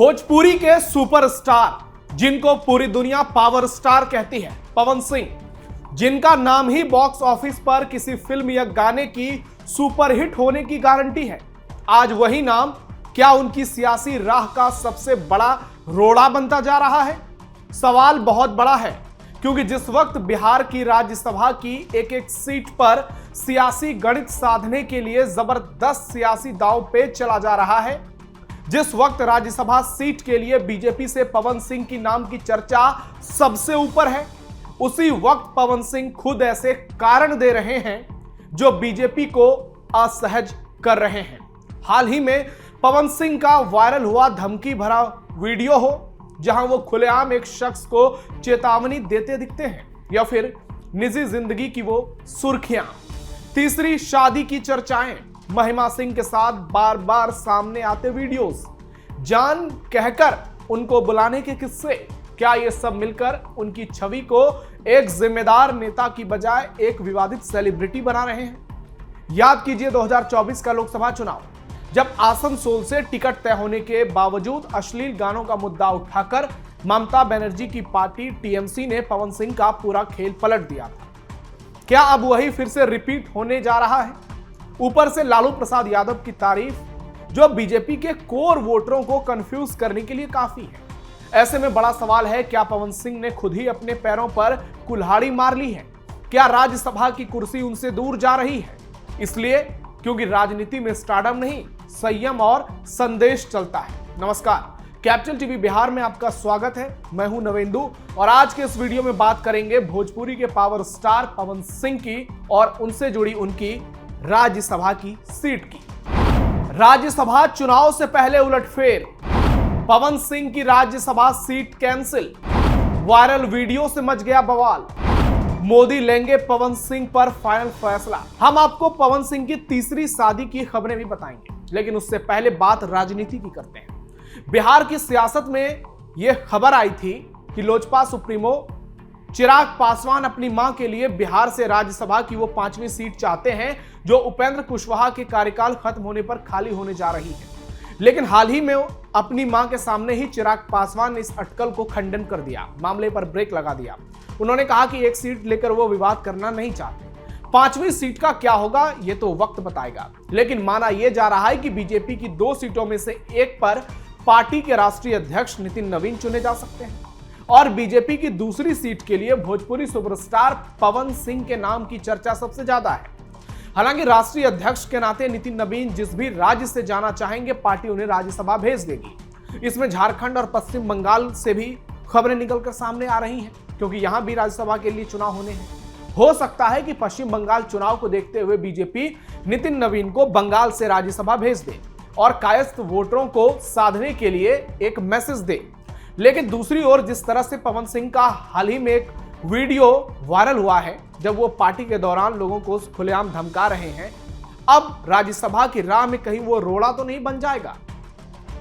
भोजपुरी के सुपरस्टार जिनको पूरी दुनिया पावर स्टार कहती है, पवन सिंह, जिनका नाम ही बॉक्स ऑफिस पर किसी फिल्म या गाने की सुपरहिट होने की गारंटी है, आज वही नाम क्या उनकी सियासी राह का सबसे बड़ा रोड़ा बनता जा रहा है? सवाल बहुत बड़ा है, क्योंकि जिस वक्त बिहार की राज्यसभा की एक एक सीट पर सियासी गणित साधने के लिए जबरदस्त सियासी दांव पेच चला जा रहा है, जिस वक्त राज्यसभा सीट के लिए बीजेपी से पवन सिंह की नाम की चर्चा सबसे ऊपर है, उसी वक्त पवन सिंह खुद ऐसे कारण दे रहे हैं जो बीजेपी को असहज कर रहे हैं। हाल ही में पवन सिंह का वायरल हुआ धमकी भरा वीडियो हो, जहां वो खुलेआम एक शख्स को चेतावनी देते दिखते हैं, या फिर निजी जिंदगी की वो सुर्खियां, तीसरी शादी की चर्चाएं, महिमा सिंह के साथ बार बार सामने आते वीडियोस, जान कहकर उनको बुलाने के किस्से, क्या ये सब मिलकर उनकी छवि को एक जिम्मेदार नेता की बजाय एक विवादित सेलिब्रिटी बना रहे हैं? याद कीजिए 2024 का लोकसभा चुनाव, जब आसनसोल से टिकट तय होने के बावजूद अश्लील गानों का मुद्दा उठाकर ममता बनर्जी की पार्टी टीएमसी ने पवन सिंह का पूरा खेल पलट दिया था। क्या अब वही फिर से रिपीट होने जा रहा है? ऊपर से लालू प्रसाद यादव की तारीफ, जो बीजेपी के कोर वोटरों को कंफ्यूज करने के लिए काफी है। ऐसे में बड़ा सवाल है, क्या पवन सिंह ने खुद ही अपने पैरों पर कुल्हाड़ी मार ली है? क्या राज्यसभा की कुर्सी उनसे दूर जा रही है? इसलिए क्योंकि राजनीति में स्टारडम नहीं, संयम और संदेश चलता है। नमस्कार, कैपिटल टीवी बिहार में आपका स्वागत है। मैं हूं नवेंदु और आज के इस वीडियो में बात करेंगे भोजपुरी के पावर स्टार पवन सिंह की और उनसे जुड़ी उनकी राज्यसभा की सीट की। राज्यसभा चुनाव से पहले उलटफेर, पवन सिंह की Rajya Sabha seat cancel, viral video से मच गया बवाल, मोदी लेंगे पवन सिंह पर फाइनल फैसला। हम आपको पवन सिंह की तीसरी शादी की खबरें भी बताएंगे, लेकिन उससे पहले बात राजनीति की करते हैं। बिहार की सियासत में यह खबर आई थी कि लोजपा सुप्रीमो चिराग पासवान अपनी मां के लिए बिहार से राज्यसभा की वो 5वीं सीट चाहते हैं, जो उपेंद्र कुशवाहा के कार्यकाल खत्म होने पर खाली होने जा रही है। लेकिन हाल ही में अपनी मां के सामने ही चिराग पासवान ने इस अटकल को खंडन कर दिया, मामले पर ब्रेक लगा दिया। उन्होंने कहा कि एक सीट लेकर वो विवाद करना नहीं चाहते। 5वीं सीट का क्या होगा ये तो वक्त बताएगा, लेकिन माना यह जा रहा है कि बीजेपी की 2 सीटों में से एक पर पार्टी के राष्ट्रीय अध्यक्ष नितिन नवीन चुने जा सकते हैं और बीजेपी की दूसरी सीट के लिए भोजपुरी सुपरस्टार पवन सिंह के नाम की चर्चा सबसे ज्यादा है। हालांकि राष्ट्रीय अध्यक्ष के नाते नितिन नवीन जिस भी राज्य से जाना चाहेंगे, पार्टी उन्हें राज्यसभा भेज देगी। इसमें झारखंड और पश्चिम बंगाल से भी खबरें निकलकर सामने आ रही हैं, क्योंकि यहां भी राज्यसभा के लिए चुनाव होने हैं। हो सकता है कि पश्चिम बंगाल चुनाव को देखते हुए बीजेपी नितिन नवीन को बंगाल से राज्यसभा भेज दे और कायस्थ वोटरों को साधने के लिए एक मैसेज दे। लेकिन दूसरी ओर जिस तरह से पवन सिंह का हाल ही में एक वीडियो वायरल हुआ है, जब वो पार्टी के दौरान लोगों को खुलेआम धमका रहे हैं, अब राज्यसभा की राह में कहीं वो रोड़ा तो नहीं बन जाएगा?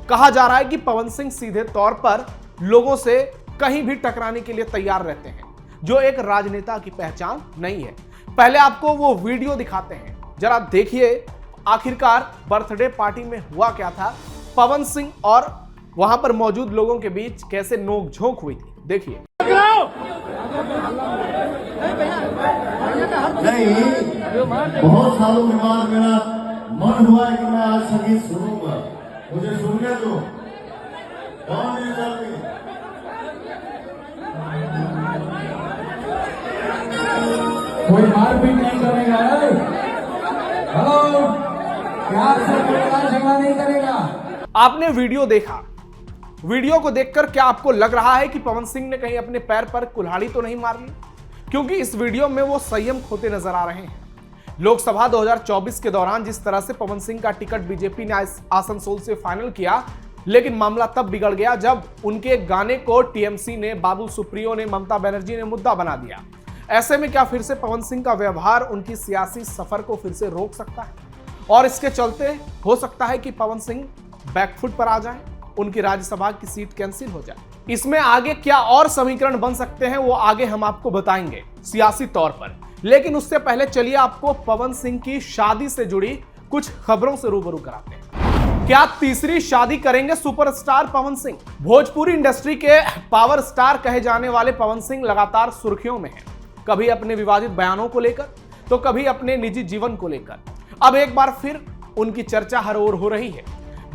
कहा जा रहा है कि पवन सिंह सीधे तौर पर लोगों से कहीं भी टकराने के लिए तैयार रहते हैं, जो एक राजनेता की पहचान नहीं है। पहले आपको वो वीडियो दिखाते हैं, जरा देखिए आखिरकार बर्थडे पार्टी में हुआ क्या था, पवन सिंह और वहां पर मौजूद लोगों के बीच कैसे नोकझोंक हुई थी। देखिए। नहीं, बहुत सालों के बाद मेरा मन हुआ है कि मैं आज संगीत सुनूंगा, मुझे सुनने दो। कोई मारपीट नहीं करेगा, हेलो, प्यार से झगड़ा नहीं करेगा। आपने वीडियो देखा, वीडियो को देखकर क्या आपको लग रहा है कि पवन सिंह ने कहीं अपने पैर पर कुल्हाड़ी तो नहीं मार ली? क्योंकि इस वीडियो में वो संयम खोते नजर आ रहे हैं। लोकसभा 2024 के दौरान जिस तरह से पवन सिंह का टिकट बीजेपी ने आसनसोल से फाइनल किया, लेकिन मामला तब बिगड़ गया जब उनके गाने को टीएमसी ने, बाबुल सुप्रियो ने, ममता बनर्जी ने मुद्दा बना दिया। ऐसे में क्या फिर से पवन सिंह का व्यवहार उनकी सियासी सफर को फिर से रोक सकता है? और इसके चलते हो सकता है कि पवन सिंह बैकफुट पर आ जाएं, उनकी राज्यसभा की सीट कैंसिल हो जाए। इसमें आगे क्या और समीकरण बन सकते हैं वो आगे हम आपको बताएंगे सियासी तौर पर, लेकिन उससे पहले चलिए आपको पवन सिंह की शादी से जुड़ी कुछ खबरों से रूबरू कराते हैं। क्या तीसरी शादी करेंगे सुपरस्टार पवन सिंह? भोजपुरी इंडस्ट्री के पावर स्टार कहे जाने वाले पवन सिंह लगातार सुर्खियों में हैं। कभी अपने विवादित बयानों को लेकर तो कभी अपने निजी जीवन को लेकर। अब एक बार फिर उनकी चर्चा हर ओर हो रही है।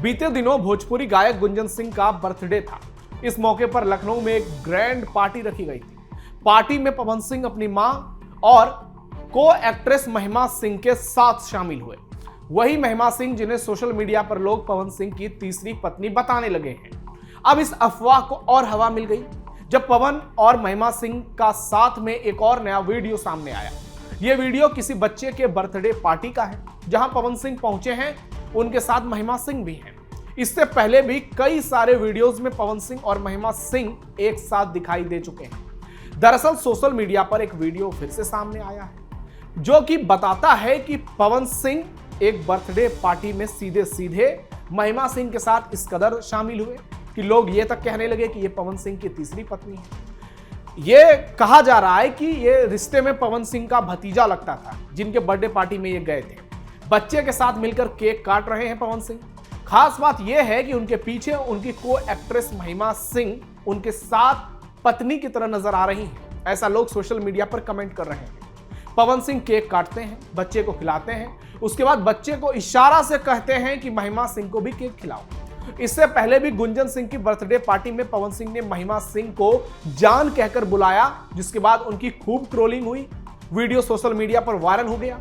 बीते दिनों भोजपुरी गायक गुंजन सिंह का बर्थडे था। इस मौके पर लखनऊ में एक ग्रैंड पार्टी रखी गई थी। पार्टी में पवन सिंह अपनी मां और को एक्ट्रेस महिमा सिंह के साथ शामिल हुए। वही महिमा सिंह जिन्हें सोशल मीडिया पर लोग पवन सिंह की तीसरी पत्नी बताने लगे हैं। अब इस अफवाह को और हवा मिल गई जब पवन और महिमा सिंह का साथ में एक और नया वीडियो सामने आया। यह वीडियो किसी बच्चे के बर्थडे पार्टी का है जहां पवन सिंह पहुंचे हैं, उनके साथ महिमा सिंह भी हैं। इससे पहले भी कई सारे वीडियोस में पवन सिंह और महिमा सिंह एक साथ दिखाई दे चुके हैं। दरअसल सोशल मीडिया पर एक वीडियो फिर से सामने आया है जो कि बताता है कि पवन सिंह एक बर्थडे पार्टी में सीधे सीधे महिमा सिंह के साथ इस कदर शामिल हुए कि लोग ये तक कहने लगे कि ये पवन सिंह की तीसरी पत्नी है। ये कहा जा रहा है कि ये रिश्ते में पवन सिंह का भतीजा लगता था जिनके बर्थडे पार्टी में ये गए थे। बच्चे के साथ मिलकर केक काट रहे हैं पवन सिंह। खास बात यह है कि उनके पीछे उनकी को एक्ट्रेस महिमा सिंह उनके साथ पत्नी की तरह नजर आ रही है। ऐसा लोग सोशल मीडिया पर कमेंट कर रहे हैं। पवन सिंह केक काटते हैं, बच्चे को खिलाते हैं, उसके बाद बच्चे को इशारा से कहते हैं कि महिमा सिंह को भी केक खिलाओ। इससे पहले भी गुंजन सिंह की बर्थडे पार्टी में पवन सिंह ने महिमा सिंह को जान कहकर बुलाया, जिसके बाद उनकी खूब ट्रोलिंग हुई। वीडियो सोशल मीडिया पर वायरल हो गया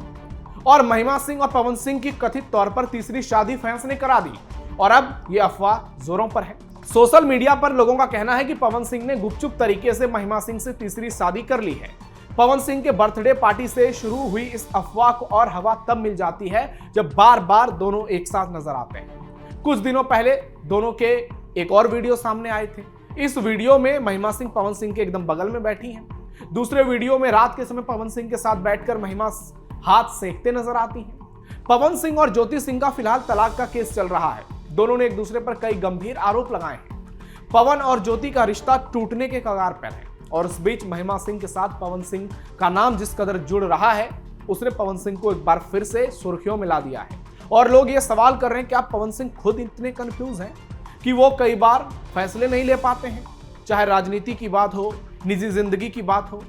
और महिमा सिंह और पवन सिंह की कथित तौर पर तीसरी शादी फैंस ने करा दी और अब यह अफवाह जोरों पर है। सोशल मीडिया पर लोगों का कहना है कि पवन सिंह ने गुपचुप तरीके से महिमा सिंह से तीसरी शादी कर ली है। पवन सिंह के बर्थडे पार्टी से शुरू हुई इस अफवाह को और हवा तब मिल जाती है जब बार बार दोनों एक साथ नजर आते हैं। कुछ दिनों पहले दोनों के एक और वीडियो सामने आए थे। इस वीडियो में महिमा सिंह पवन सिंह के एकदम बगल में बैठी हैं। दूसरे वीडियो में रात के समय पवन सिंह के साथ बैठकर महिमा हाथ सेकते नजर आती हैं। पवन सिंह और ज्योति सिंह का फिलहाल तलाक का केस चल रहा है। दोनों ने एक दूसरे पर कई गंभीर आरोप लगाए हैं। पवन और ज्योति का रिश्ता टूटने के कगार पर है और इस बीच महिमा सिंह के साथ पवन सिंह का नाम जिस कदर जुड़ रहा है उसने पवन सिंह को एक बार फिर से सुर्खियों में ला दिया है। और लोग ये सवाल कर रहे हैं कि आप पवन सिंह खुद इतने कंफ्यूज हैं कि वो कई बार फैसले नहीं ले पाते हैं, चाहे राजनीति की बात हो, निजी जिंदगी की बात हो।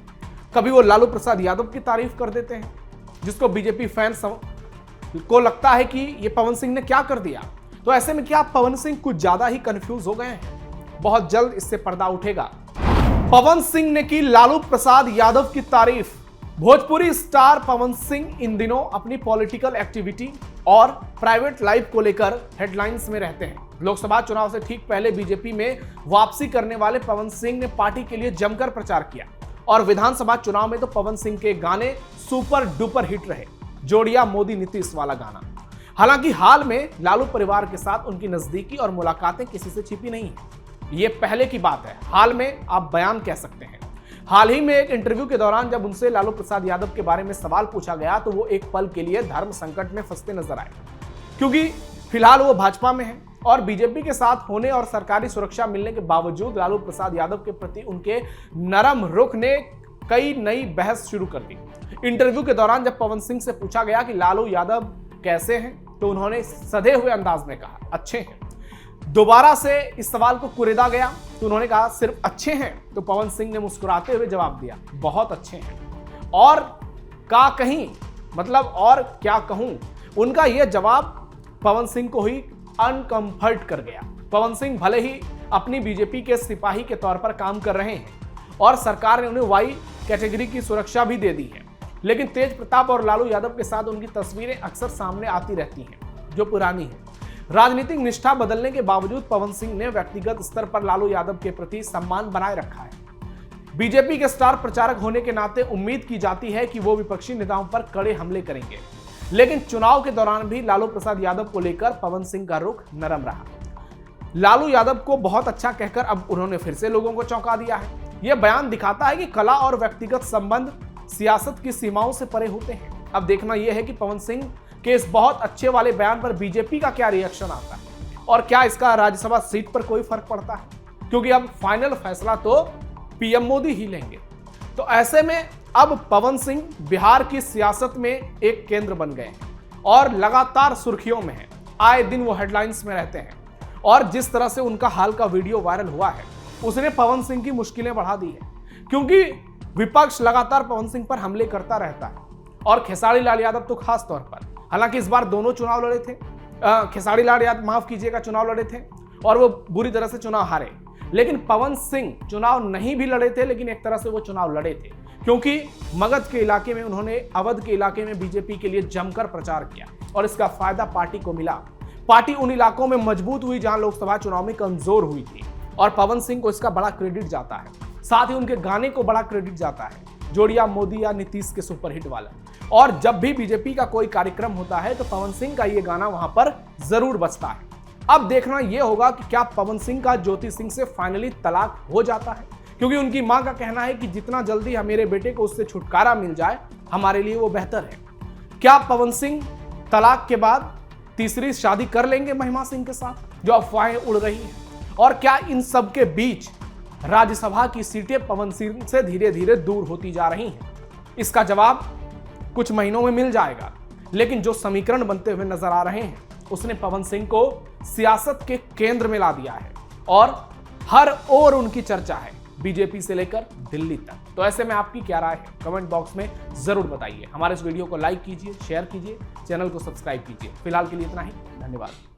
कभी वो लालू प्रसाद यादव की तारीफ कर देते हैं जिसको बीजेपी फैंस को लगता है कि ये पवन सिंह ने क्या कर दिया। तो ऐसे में क्या पवन सिंह कुछ ज्यादा ही कंफ्यूज हो गए हैं? बहुत जल्द इससे पर्दा उठेगा। पवन सिंह ने की लालू प्रसाद यादव की तारीफ। भोजपुरी स्टार पवन सिंह इन दिनों अपनी पॉलिटिकल एक्टिविटी और प्राइवेट लाइफ को लेकर हेडलाइंस में रहते हैं। लोकसभा चुनाव से ठीक पहले बीजेपी में वापसी करने वाले पवन सिंह ने पार्टी के लिए जमकर प्रचार किया और विधानसभा चुनाव में तो पवन सिंह के गाने सुपर डुपर हिट रहे। जोड़िया मोदी नीतीश वाला गाना। हालांकि हाल में लालू परिवार के साथ उनकी नजदीकी और मुलाकातें किसी से छिपी नहीं है। ये पहले की बात है, हाल में आप बयान कह सकते हैं। हाल ही में एक इंटरव्यू के दौरान जब उनसे लालू प्रसाद यादव के बारे में सवाल पूछा गया तो वो एक पल के लिए धर्म संकट में फंसते नजर आए, क्योंकि फिलहाल वो भाजपा में है और बीजेपी के साथ होने और सरकारी सुरक्षा मिलने के बावजूद लालू प्रसाद यादव के प्रति उनके नरम रुख ने कई नई बहस शुरू कर दी। इंटरव्यू के दौरान जब पवन सिंह से पूछा गया कि लालू यादव कैसे हैं तो उन्होंने सधे हुए अंदाज में कहा अच्छे हैं। दोबारा से इस सवाल को कुरेदा गया तो उन्होंने कहा सिर्फ अच्छे हैं, तो पवन सिंह ने मुस्कुराते हुए जवाब दिया बहुत अच्छे हैं। और का कहीं मतलब और क्या कहूं, उनका यह जवाब पवन सिंह को ही अनकंफर्ट कर गया। पवन सिंह भले ही अपनी बीजेपी के सिपाही के तौर पर काम कर रहे हैं और सरकार ने उन्हें वाई कैटेगरी की सुरक्षा भी दे दी है, लेकिन तेज प्रताप और लालू यादव के साथ उनकी तस्वीरें अक्सर सामने आती रहती हैं जो पुरानी है। राजनीतिक निष्ठा बदलने के बावजूद पवन सिंह ने व्यक्तिगत स्तर पर लालू यादव के प्रति सम्मान बनाए रखा है। बीजेपी के स्टार प्रचारक होने के नाते उम्मीद की जाती है कि वो विपक्षी नेताओं पर कड़े हमले करेंगे, लेकिन चुनाव के दौरान भी लालू प्रसाद यादव को लेकर पवन सिंह का रुख नरम रहा। लालू यादव को बहुत अच्छा कहकर अब उन्होंने फिर से लोगों को चौंका दिया है। यह बयान दिखाता है कि कला और व्यक्तिगत संबंध सियासत की सीमाओं से परे होते हैं। अब देखना यह है कि पवन सिंह के इस बहुत अच्छे वाले बयान पर बीजेपी का क्या रिएक्शन आता है और क्या इसका राज्यसभा सीट पर कोई फर्क पड़ता है, क्योंकि अब फाइनल फैसला तो पीएम मोदी ही लेंगे। तो ऐसे में अब पवन सिंह बिहार की सियासत में एक केंद्र बन गए हैं और लगातार सुर्खियों में हैं। आए दिन वो हेडलाइंस में रहते हैं और जिस तरह से उनका हाल का वीडियो वायरल हुआ है उसने पवन सिंह की मुश्किलें बढ़ा दी है, क्योंकि विपक्ष लगातार पवन सिंह पर हमले करता रहता है और खेसारी लाल यादव तो खास तौर पर। हालांकि इस बार दोनों चुनाव लड़े थे, खेसारी लाल यादव माफ कीजिएगा चुनाव लड़े थे और वो बुरी तरह से चुनाव हारे, लेकिन पवन सिंह चुनाव नहीं भी लड़े थे, लेकिन एक तरह से वो चुनाव लड़े थे क्योंकि मगध के इलाके में उन्होंने अवध के इलाके में बीजेपी के लिए जमकर प्रचार किया और इसका फायदा पार्टी को मिला। पार्टी उन इलाकों में मजबूत हुई जहां लोकसभा चुनाव में कमजोर हुई थी और पवन सिंह को इसका बड़ा क्रेडिट जाता है। साथ ही उनके गाने को बड़ा क्रेडिट जाता है, जोड़िया मोदी या नीतीश के सुपरहिट वाला। और जब भी बीजेपी का कोई कार्यक्रम होता है तो पवन सिंह का ये गाना वहां पर जरूर बजता है। अब देखना यह होगा कि क्या पवन सिंह का ज्योति सिंह से फाइनली तलाक हो जाता है, क्योंकि उनकी मां का कहना है कि जितना जल्दी मेरे बेटे को उससे छुटकारा मिल जाए हमारे लिए वो बेहतर है। क्या पवन सिंह तलाक के बाद तीसरी शादी कर लेंगे महिमा सिंह के साथ, जो अफवाहें उड़ रही हैं? और क्या इन सब के बीच राज्यसभा की सीटें पवन सिंह से धीरे धीरे दूर होती जा रही हैं? इसका जवाब कुछ महीनों में मिल जाएगा, लेकिन जो समीकरण बनते हुए नजर आ रहे हैं उसने पवन सिंह को सियासत के केंद्र में ला दिया है और हर ओर उनकी चर्चा है, बीजेपी से लेकर दिल्ली तक। तो ऐसे में आपकी क्या राय है, कमेंट बॉक्स में जरूर बताइए। हमारे इस वीडियो को लाइक कीजिए, शेयर कीजिए, चैनल को सब्सक्राइब कीजिए। फिलहाल के लिए इतना ही, धन्यवाद।